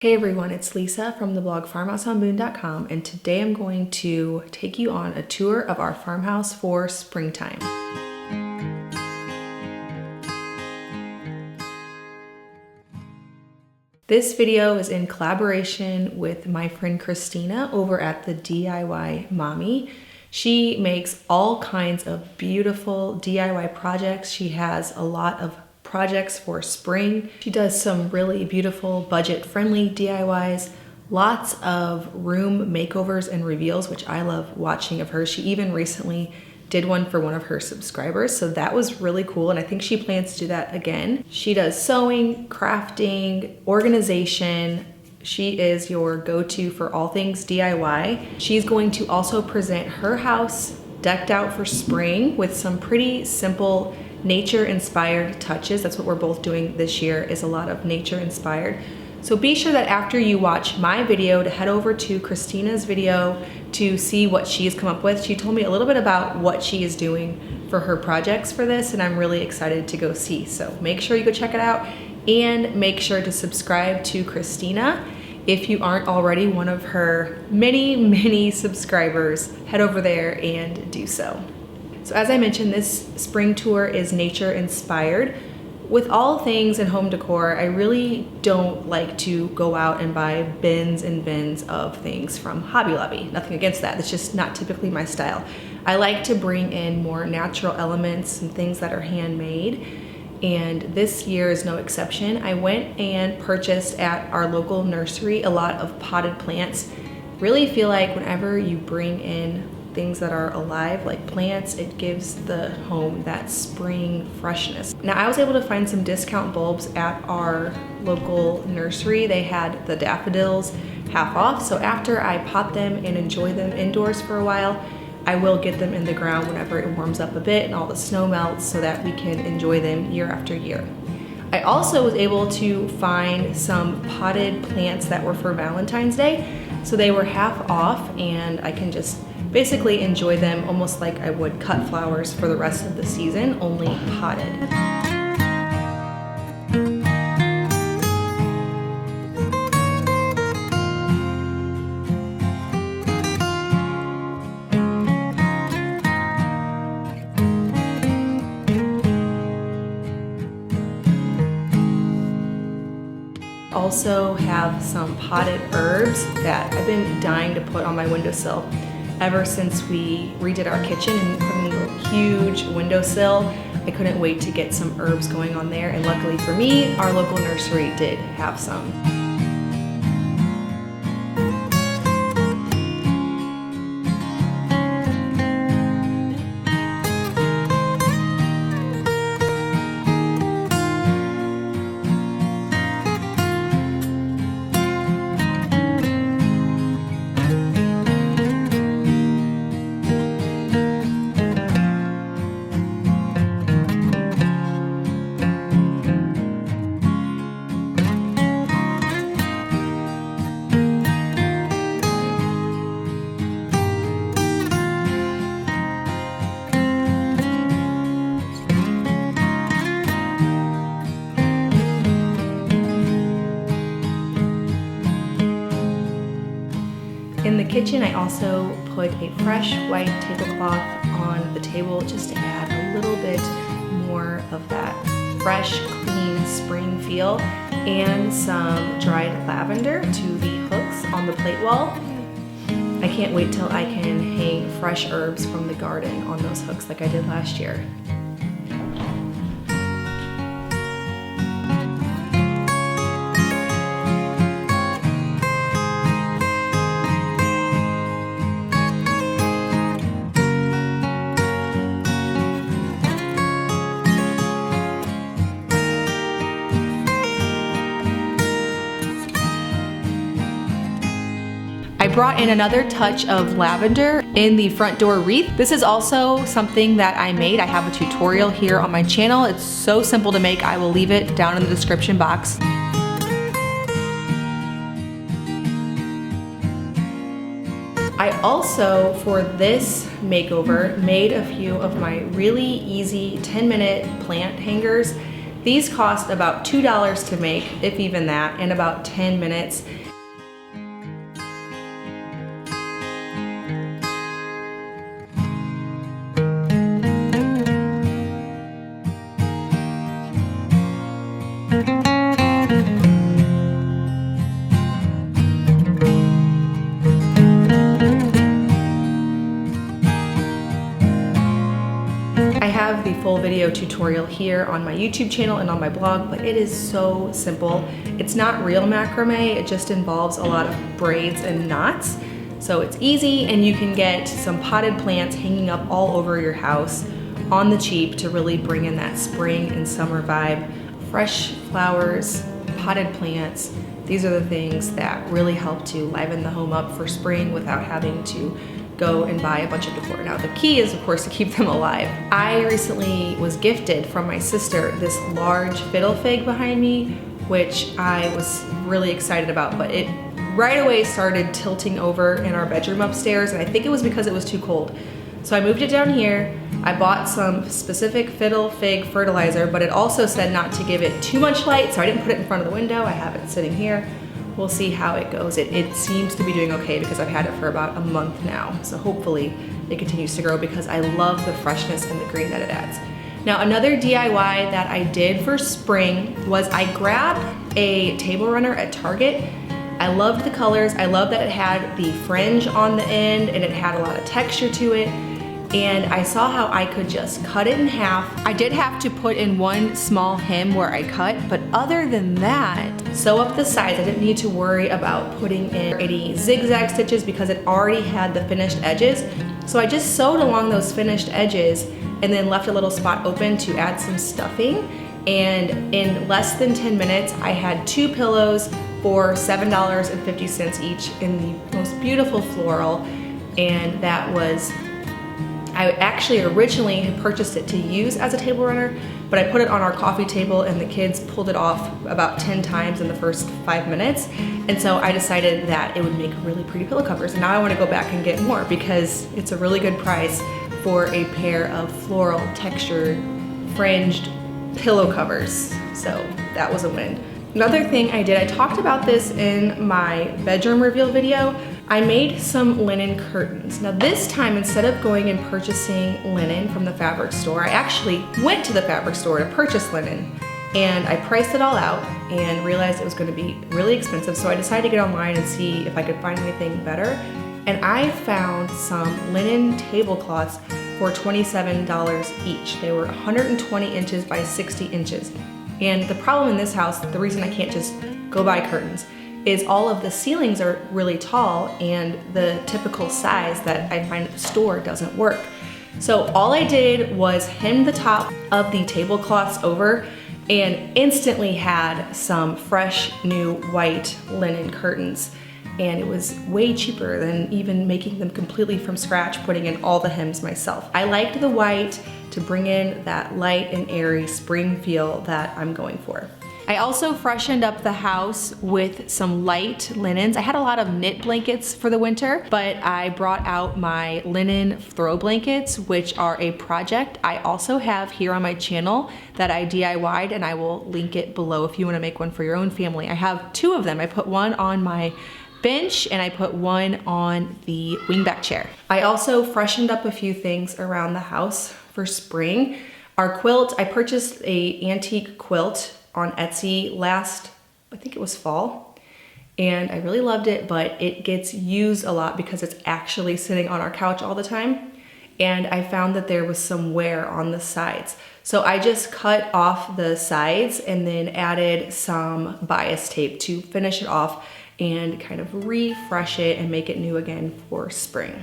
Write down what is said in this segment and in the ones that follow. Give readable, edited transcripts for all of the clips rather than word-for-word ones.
Hey everyone, it's Lisa from the blog farmhouseonboone.com, and today I'm going to take you on a tour of our farmhouse for springtime. This video is in collaboration with my friend Christina over at the DIY Mami. She makes all kinds of beautiful DIY projects. She has a lot of projects for spring. She does some really beautiful budget-friendly DIYs, lots of room makeovers and reveals, which I love watching of her. She even recently did one for one of her subscribers, so that was really cool, and I think she plans to do that again. She does sewing, crafting, organization. She is your go-to for all things DIY. She's going to also present her house decked out for spring with some pretty simple nature-inspired touches. That's what we're both doing this year, is a lot of nature-inspired. So be sure that after you watch my video to head over to Christina's video to see what she's come up with. She told me a little bit about what she is doing for her projects for this, and I'm really excited to go see. So make sure you go check it out, and make sure to subscribe to Christina. If you aren't already one of her many subscribers, head over there and do so. So as I mentioned, this spring tour is nature inspired. With all things in home decor, I really don't like to go out and buy bins and bins of things from Hobby Lobby. Nothing against that, it's just not typically my style. I like to bring in more natural elements and things that are handmade, and this year is no exception. I went and purchased at our local nursery a lot of potted plants. Really feel like whenever you bring in things that are alive, like plants, it gives the home that spring freshness. Now, I was able to find some discount bulbs at our local nursery. They had the daffodils half off, so after I pot them and enjoy them indoors for a while, I will get them in the ground whenever it warms up a bit and all the snow melts, so that we can enjoy them year after year. I also was able to find some potted plants that were for Valentine's Day, so they were half off, and I can just basically enjoy them almost like I would cut flowers for the rest of the season, only potted. Also have some potted herbs that I've been dying to put on my windowsill ever since we redid our kitchen and put in a huge windowsill. I couldn't wait to get some herbs going on there, and luckily for me, our local nursery did have some. In the kitchen, I also put a fresh white tablecloth on the table just to add a little bit more of that fresh, clean spring feel, and some dried lavender to the hooks on the plate wall. I can't wait till I can hang fresh herbs from the garden on those hooks like I did last year. I brought in another touch of lavender in the front door wreath. This is also something that I made. I have a tutorial here on my channel. It's so simple to make. I will leave it down in the description box. I also, for this makeover, made a few of my really easy 10-minute plant hangers. These cost about $2 to make, if even that, in about 10 minutes. I have the full video tutorial here on my YouTube channel and on my blog, but it is so simple. It's not real macrame, it just involves a lot of braids and knots. So it's easy, and you can get some potted plants hanging up all over your house on the cheap to really bring in that spring and summer vibe. Fresh flowers, potted plants, these are the things that really help to liven the home up for spring without having to go and buy a bunch of decor. Now the key is, of course, to keep them alive. I recently was gifted from my sister this large fiddle fig behind me, which I was really excited about, but it right away started tilting over in our bedroom upstairs, and I think it was because it was too cold. So I moved it down here. I bought some specific fiddle fig fertilizer, but it also said not to give it too much light, so I didn't put it in front of the window. I have it sitting here. We'll see how it goes. It seems to be doing okay because I've had it for about a month now. So hopefully it continues to grow because I love the freshness and the green that it adds. Now another DIY that I did for spring was I grabbed a table runner at Target. I loved the colors. I loved that it had the fringe on the end and it had a lot of texture to it. And I saw how I could just cut it in half. I did have to put in one small hem where I cut, but other than that, sew up the sides. I didn't need to worry about putting in any zigzag stitches because it already had the finished edges. So I just sewed along those finished edges and then left a little spot open to add some stuffing. And in less than 10 minutes, I had 2 pillows for $7.50 each in the most beautiful floral. And that was, I actually originally had purchased it to use as a table runner, but I put it on our coffee table and the kids pulled it off about 10 times in the first 5 minutes. And so I decided that it would make really pretty pillow covers. And now I want to go back and get more because it's a really good price for a pair of floral textured fringed pillow covers. So that was a win. Another thing I did, I talked about this in my bedroom reveal video. I made some linen curtains. Now this time, instead of going and purchasing linen from the fabric store, I actually went to the fabric store to purchase linen. And I priced it all out and realized it was gonna be really expensive. So I decided to get online and see if I could find anything better. And I found some linen tablecloths for $27 each. They were 120 inches by 60 inches. And the problem in this house, the reason I can't just go buy curtains, is all of the ceilings are really tall and the typical size that I find at the store doesn't work. So all I did was hem the top of the tablecloths over and instantly had some fresh new white linen curtains. And it was way cheaper than even making them completely from scratch, putting in all the hems myself. I liked the white to bring in that light and airy spring feel that I'm going for. I also freshened up the house with some light linens. I had a lot of knit blankets for the winter, but I brought out my linen throw blankets, which are a project I also have here on my channel that I DIY'd, and I will link it below if you wanna make one for your own family. I have 2 of them. I put one on my bench and I put one on the wingback chair. I also freshened up a few things around the house for spring. Our quilt, I purchased a antique quilt on Etsy last, I think it was fall, and I really loved it, but it gets used a lot because it's actually sitting on our couch all the time. And I found that there was some wear on the sides. So I just cut off the sides and then added some bias tape to finish it off and kind of refresh it and make it new again for spring.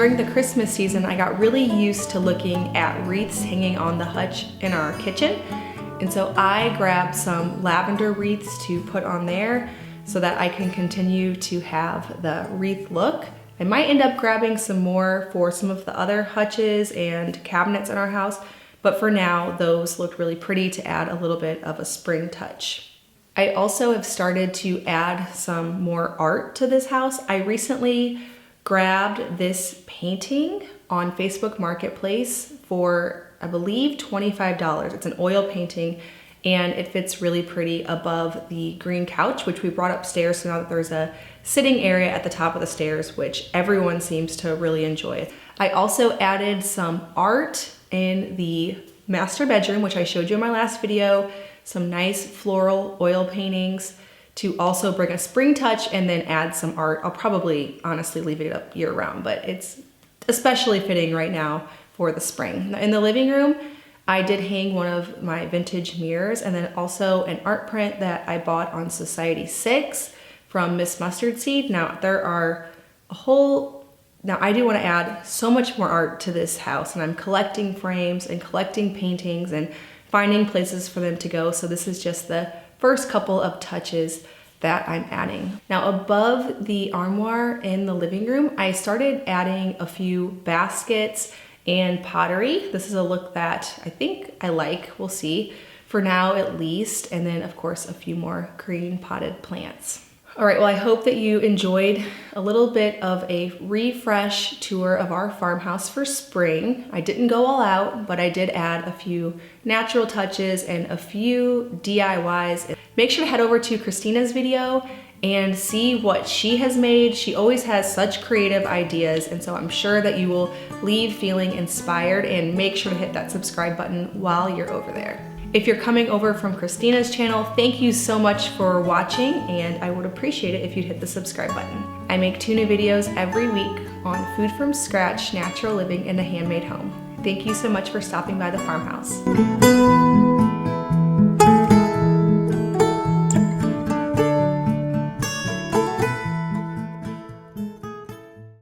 during the Christmas season, I got really used to looking at wreaths hanging on the hutch in our kitchen. And so I grabbed some lavender wreaths to put on there so that I can continue to have the wreath look. I might end up grabbing some more for some of the other hutches and cabinets in our house, but for now, those looked really pretty to add a little bit of a spring touch. I also have started to add some more art to this house. I recently grabbed this painting on Facebook Marketplace for, I believe, $25. It's an oil painting and it fits really pretty above the green couch, which we brought upstairs. So now that there's a sitting area at the top of the stairs, which everyone seems to really enjoy. I also added some art in the master bedroom, which I showed you in my last video, some nice floral oil paintings to also bring a spring touch and then add some art. I'll probably honestly leave it up year round, but it's especially fitting right now for the spring. In the living room, I did hang one of my vintage mirrors and then also an art print that I bought on Society 6 from Miss Mustard Seed. Now there are now I do want to add so much more art to this house, and I'm collecting frames and collecting paintings and finding places for them to go. So this is just the first couple of touches that I'm adding. Now above the armoire in the living room, I started adding a few baskets and pottery. This is a look that I think I like, we'll see, for now at least, and then of course a few more green potted plants. All right, well, I hope that you enjoyed a little bit of a refresh tour of our farmhouse for spring. I didn't go all out, but I did add a few natural touches and a few DIYs. Make sure to head over to Christina's video and see what she has made. She always has such creative ideas, and so I'm sure that you will leave feeling inspired, and make sure to hit that subscribe button while you're over there. If you're coming over from Christina's channel, thank you so much for watching, and I would appreciate it if you'd hit the subscribe button. I make 2 new videos every week on food from scratch, natural living in a handmade home. Thank you so much for stopping by the farmhouse.